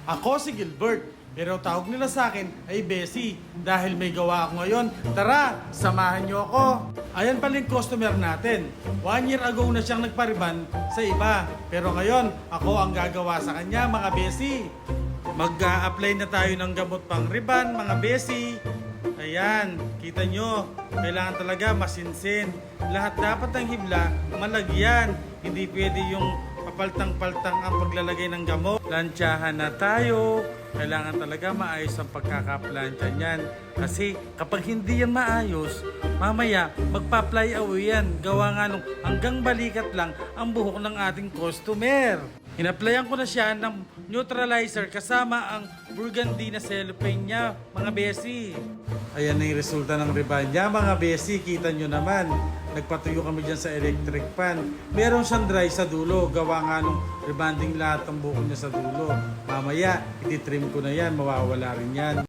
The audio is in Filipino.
Ako si Gilbert, pero tawag nila sa akin ay Bessie dahil may gawa ako ngayon. Tara, samahan niyo ako. Ayan pala yung customer natin. 1 year ago na siyang nagpariban sa iba. Pero ngayon, ako ang gagawa sa kanya, mga Bessie. Mag-a-apply na tayo ng gamot pang riban, mga Bessie. Ayan, kita nyo, kailangan talaga masinsin. Lahat dapat ng hibla, malagyan. Hindi pwede yung papaltang-paltang ang paglalagay ng gamot. Lansyahan na tayo. Kailangan talaga maayos ang pagkakaplantya niyan. Kasi kapag hindi yan maayos, mamaya magpa-fly away yan. Gawa nga nung hanggang balikat lang ang buhok ng ating customer. Inapplyan ko na siya ng neutralizer kasama ang burgundy na cellophane niya, mga Bessie. Ayan na yung resulta ng riban niya, mga Bessie. Kita nyo naman. Nagpatuyo kami dyan sa electric fan. Meron siyang dry sa dulo. Gawa nga nung rebanding lahat ng buko niya sa dulo. Mamaya, ititrim ko na yan. Mawawala rin yan.